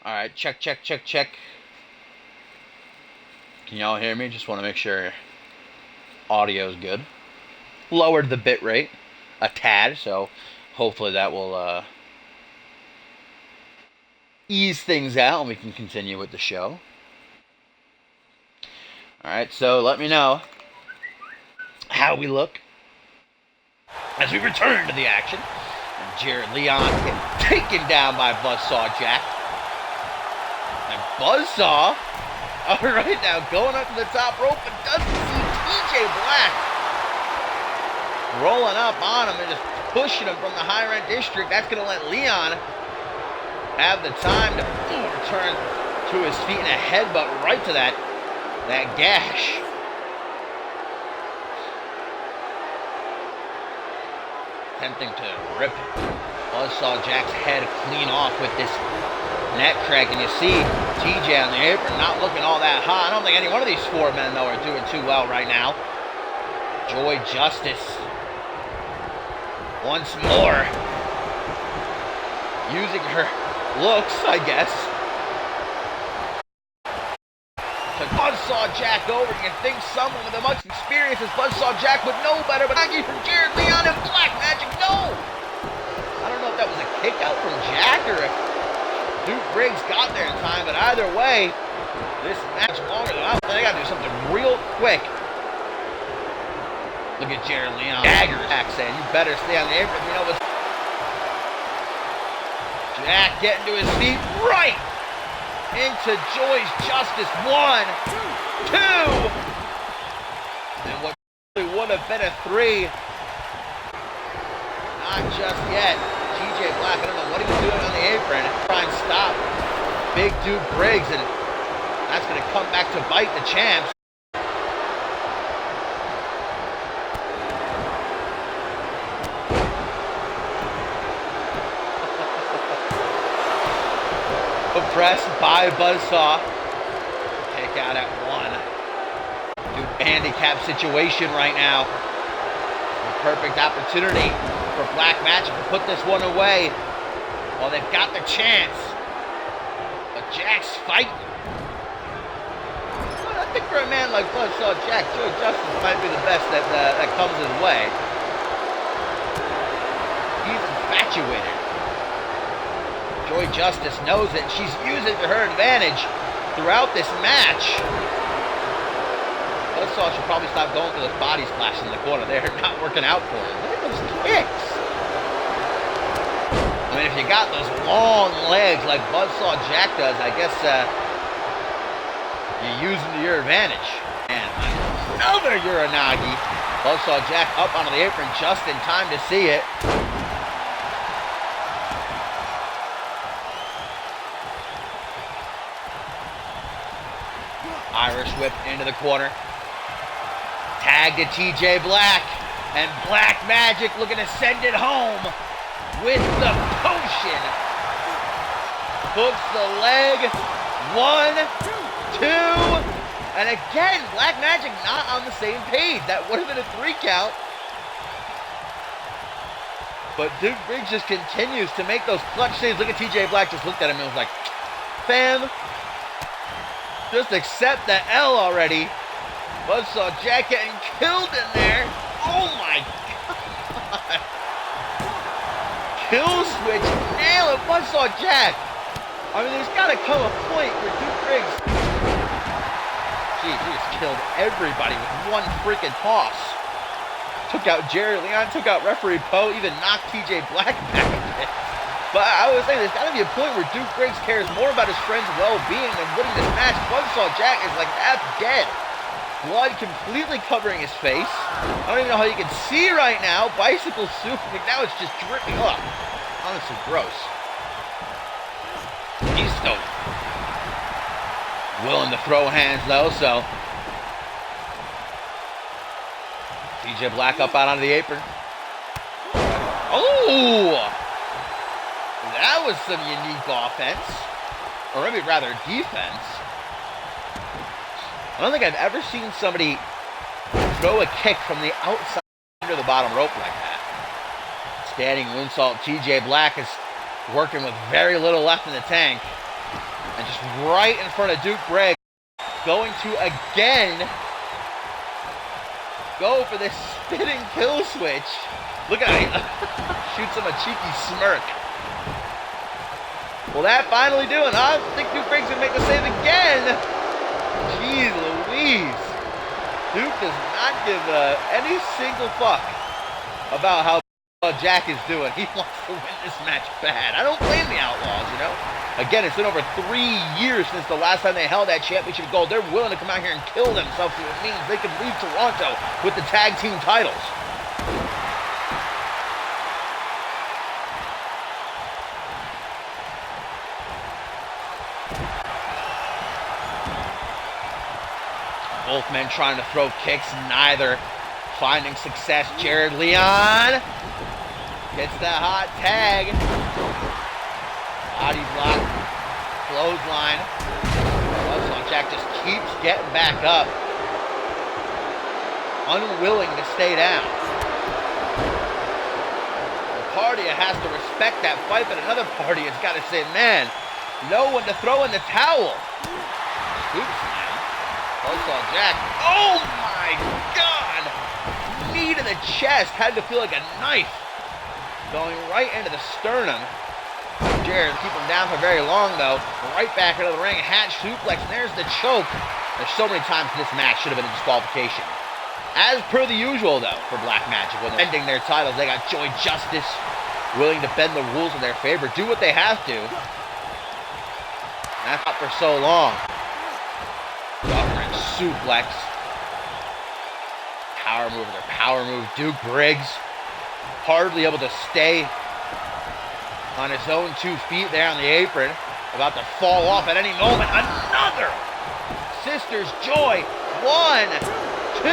Alright, check, check, check, check. Can y'all hear me? Just want to make sure audio's good. Lowered the bit rate a tad, so hopefully that will ease things out and we can continue with the show. Alright, so let me know how we look as we return to the action. And Jared Leon taken down by Buzzsaw Jack. And Buzzsaw, alright now, going up to the top rope and doesn't see TJ Black rolling up on him and just pushing him from the higher end district. That's going to let Leon have the time to return to his feet and a headbutt right to that gash. Attempting to rip Buzzsaw Jack's head clean off with this neck crank, and you see TJ on the apron not looking all that hot. I don't think any one of these four men, though, are doing too well right now. Joy Justice once more using her looks, I guess, to Buzzsaw Jack over. You can think someone with as much experience as Buzzsaw Jack would know better, but thank you from Jared Leon and Black Magic. No! I don't know if that was a kick out from Jack or if Duke Briggs got there in time, but either way, this match longer than I think. They gotta do something real quick. Look at Jared Leon. Dagger Jack saying, you better stay on the apron. You know what's... Jack getting to his feet right into Joy's Justice. 1, 2. And what really would have been a 3. Not just yet. TJ Black, I don't know what he was doing on the apron. Try and stop Big Duke Briggs, and that's going to come back to bite the champs. Press by Buzzsaw. Kick out at 1. Duke handicap situation right now. A perfect opportunity for Black Magic to put this one away. Well, they've got the chance. But Jack's fighting. Well, I think for a man like Buzzsaw Jack, Joy Justice might be the best that comes his way. He's infatuated. Joy Justice knows it. She's using it to her advantage throughout this match. Buzzsaw should probably stop going for those body splashes in the corner. They're not working out for him. Look at those kicks. I mean, if you got those long legs like Buzzsaw Jack does, I guess you use them to your advantage. And another Uranagi. Buzzsaw Jack up onto the apron just in time to see it. Irish whip into the corner. Tag to TJ Black. And Black Magic looking to send it home with the potion. Hooks the leg. 1, 2. And again, Black Magic not on the same page. That would have been a 3 count. But Duke Briggs just continues to make those clutch saves. Look at TJ Black just looked at him and was like, fam, just accept the L already. Buzzsaw Jack getting killed in there. Oh my God. Kill switch. Nail it. Buzzsaw Jack. I mean, there's got to come a point where Duke Briggs... Geez, he just killed everybody with one freaking toss. Took out Jerry Leon, took out referee Poe, even knocked TJ Black back a bit. But I was saying, there's got to be a point where Duke Briggs cares more about his friend's well-being than winning this match. Buzzsaw Jack is like half dead. Blood completely covering his face. I don't even know how you can see right now. Bicycle soup. Now it's just dripping up. Honestly, gross. He's still willing to throw hands, though, so... TJ Black up out onto the apron. Oh! That was some unique offense. Or maybe rather defense. I don't think I've ever seen somebody throw a kick from the outside under the bottom rope like that. Standing moonsault. TJ Black is working with very little left in the tank. And just right in front of Duke Briggs, going to again go for this spinning kill switch. Look at him. Shoots him a cheeky smirk. Will that finally do it? I think Duke Briggs will make the save again. Jeez Louise. Duke does not give any single fuck about how Jack is doing. He wants to win this match bad. I don't blame the Outlaws, you know? Again, it's been over 3 years since the last time they held that championship gold. They're willing to come out here and kill themselves, so it means they can leave Toronto with the tag team titles. Both men trying to throw kicks, neither finding success. Jared Leon gets that hot tag. Body block, clothesline. Buzzsaw Jack just keeps getting back up, unwilling to stay down. The party has to respect that fight, but another party has got to say, man, know when to throw in the towel. Oops, man. Buzzsaw Jack. Oh my God! Knee to the chest, had to feel like a knife going right into the sternum. Jared keep him down for very long though. Right back into the ring, hat suplex, and there's the choke. There's so many times this match should have been a disqualification. As per the usual though, for Black Magic, when they're defending their titles, they got Joy Justice willing to bend the rules in their favor, do what they have to. And that's not for so long. Government suplex. Power move, their power move. Duke Briggs hardly able to stay on his own 2 feet there on the apron. About to fall off at any moment. Another Sister's Joy. 1, 2.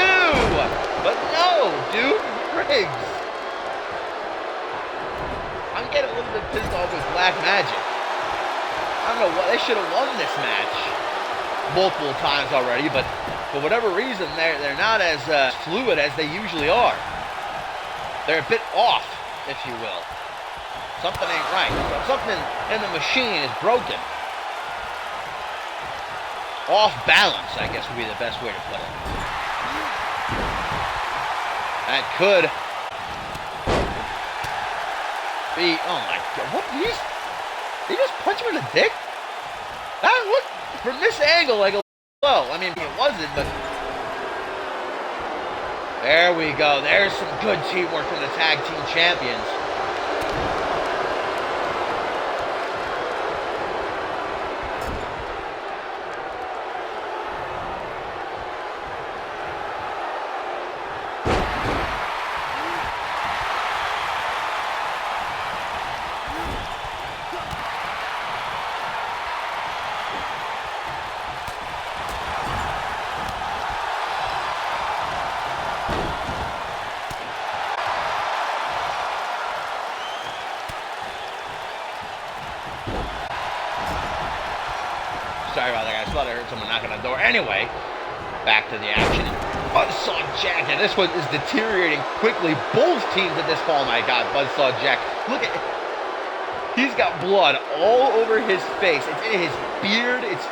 But no, Duke Briggs. I'm getting a little bit pissed off with Black Magic. I don't know what, they should have won this match multiple times already, but for whatever reason, they're not as fluid as they usually are. They're a bit off, if you will. Something ain't right. Something in the machine is broken. Off balance, I guess would be the best way to put it. That could be, oh my God, what, did he just punch him in the dick? That looked, from this angle, like a low. I mean, it wasn't, but there we go. There's some good teamwork from the tag team champions. Sorry about that, guys. I thought I heard someone knocking on the door. Anyway, back to the action. Buzzsaw Jack, and this one is deteriorating quickly. Both teams at this point. Oh my God, Buzzsaw Jack. Look at, he's got blood all over his face. It's in his beard. It's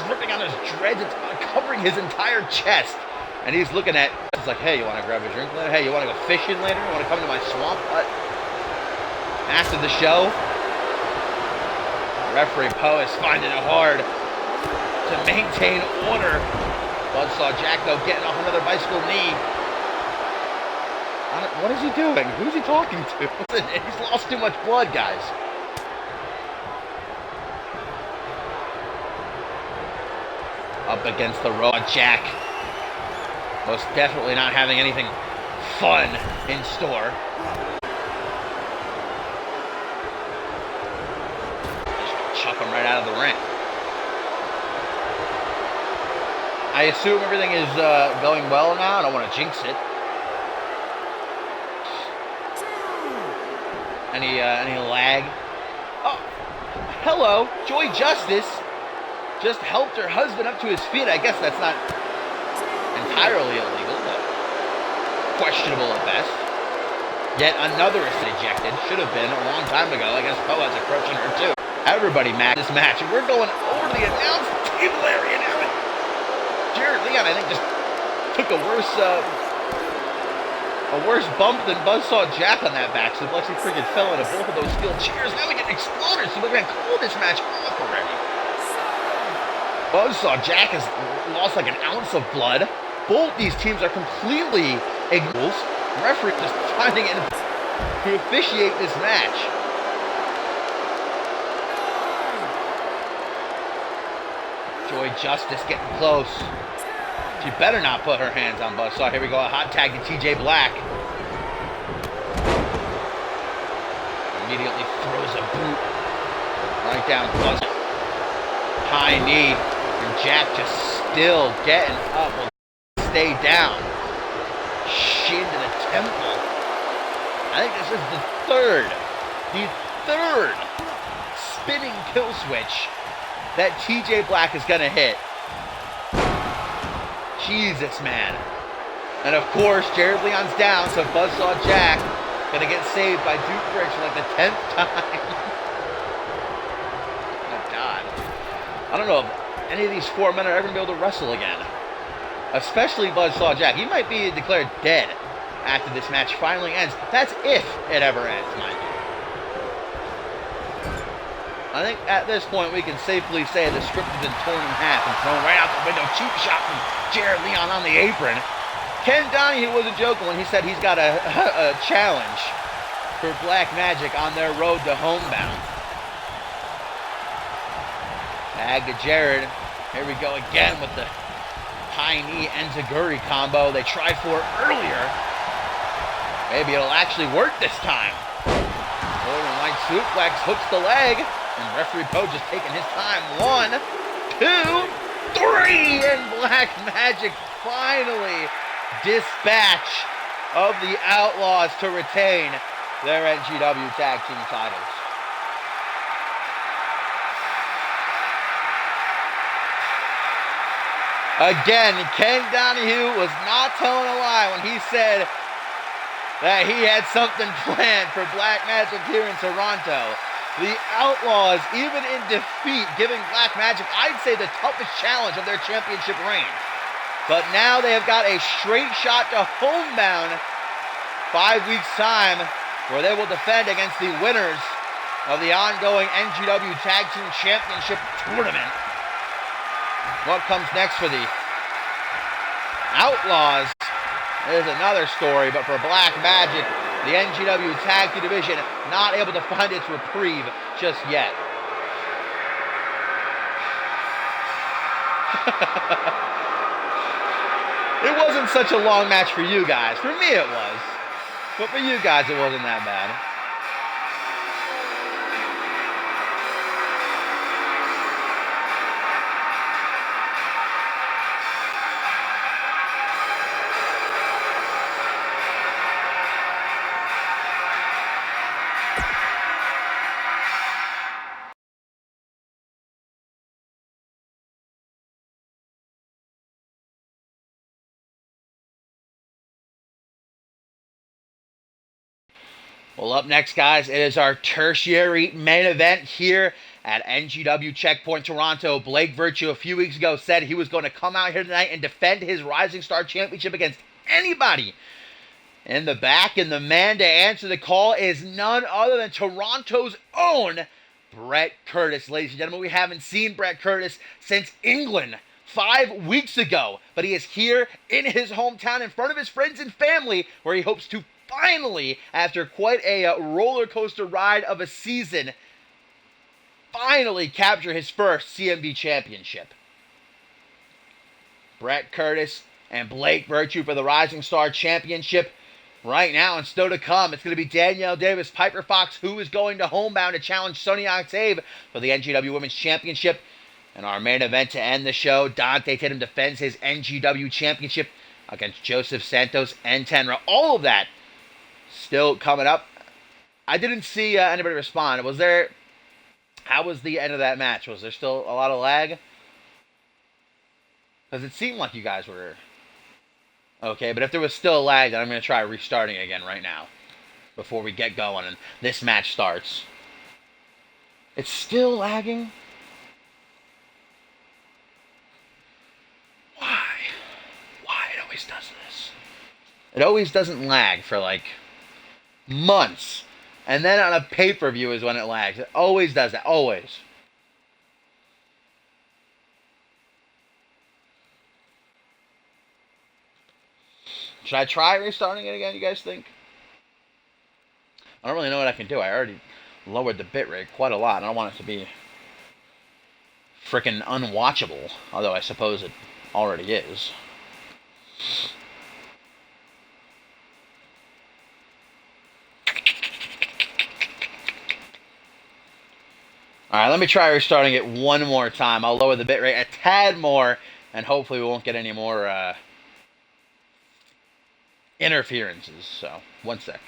dripping on his dreads. It's covering his entire chest. And he's looking at, it's like, hey, you want to grab a drink later? Hey, you want to go fishing later? You want to come to my swamp hut? After the show, referee Poe is finding it hard to maintain order. Buzzsaw Jack, though, getting off another bicycle knee. What is he doing? Who's he talking to? He's lost too much blood, guys. Up against the rope. Jack, most definitely not having anything fun in store. Just chuck him right out of the ring. I assume everything is going well now. I don't want to jinx it. Any lag? Oh, hello, Joy Justice just helped her husband up to his feet. I guess that's not entirely illegal, but questionable at best. Yet another is ejected. Should have been a long time ago. I guess Poe's approaching her too. Everybody mad this match. And we're going over to the announce table area now. And Jared Leon, I think, just took a worse bump than Buzzsaw Jack on that back suplex. He freaking fell into both of those steel chairs. Now we get exploded, so we're going to call this match off already. Buzzsaw Jack has lost like an ounce of blood. Both these teams are completely ignorant. Referee just finding it to officiate this match. Joy Justice getting close. She better not put her hands on Buzzsaw. Here we go, a hot tag to TJ Black. Immediately throws a boot right down Buzzsaw. High knee, and Jack just still getting up. Will stay down. Shin to the temple. I think this is the third spinning kill switch that TJ Black is gonna hit. Jesus, man. And of course, Jared Leon's down, so Buzzsaw Jack gonna get saved by Duke Rich for like the 10th time. Oh, God. I don't know if any of these 4 men are ever gonna be able to wrestle again. Especially Buzzsaw Jack. He might be declared dead after this match finally ends. That's if it ever ends, mind you. I think at this point we can safely say the script has been torn in half and thrown right out the window. Cheap shot from Jared Leon on the apron. Ken Donahue wasn't joking when he said he's got a challenge for Black Magic on their road to homebound. Tag to Jared. Here we go again with the high knee enziguri combo they tried for earlier. Maybe it'll actually work this time. Northern Light suplex hooks the leg. And referee Poe just taking his time. 1, 2, 3, and Black Magic finally dispatch of the Outlaws to retain their NGW Tag Team titles. Again, Ken Donahue was not telling a lie when he said that he had something planned for Black Magic here in Toronto. The Outlaws, even in defeat, giving Black Magic, I'd say, the toughest challenge of their championship reign. But now they have got a straight shot to homebound 5 weeks' time, where they will defend against the winners of the ongoing NGW Tag Team Championship Tournament. What comes next for the Outlaws is another story, but for Black Magic, the NGW Tag Team Division not able to find its reprieve just yet. It wasn't such a long match for you guys. For me it was. But for you guys it wasn't that bad. Well, up next, guys, it is our tertiary main event here at NGW Checkpoint Toronto. Blake Virtue a few weeks ago said he was going to come out here tonight and defend his Rising Star Championship against anybody. In the back, and the man to answer the call is none other than Toronto's own Brett Curtis. Ladies and gentlemen, we haven't seen Brett Curtis since England 5 weeks ago, but he is here in his hometown in front of his friends and family, where he hopes to finally, after quite a roller coaster ride of a season, finally capture his first CMV championship. Brett Curtis and Blake Virtue for the Rising Star Championship. Right now, and still to come, it's going to be Danielle Davis, Piper Fox, who is going to homebound to challenge Sonya Octave for the NGW Women's Championship. And our main event to end the show, Dante Tatum defends his NGW Championship against Joseph Santos and Tenra. All of that still coming up. I didn't see anybody respond. How was the end of that match? Was there still a lot of lag? Because it seemed like you guys were okay, but if there was still a lag, then I'm going to try restarting again right now before we get going and this match starts. It's still lagging? Why? Why it always does this? It always doesn't lag for like months. And then on a pay-per-view is when it lags. It always does that. Always. Should I try restarting it again, you guys think? I don't really know what I can do. I already lowered the bitrate quite a lot. I don't want it to be freaking unwatchable. Although I suppose it already is. Alright, let me try restarting it one more time. I'll lower the bitrate a tad more, and hopefully we won't get any more interferences. So, one sec.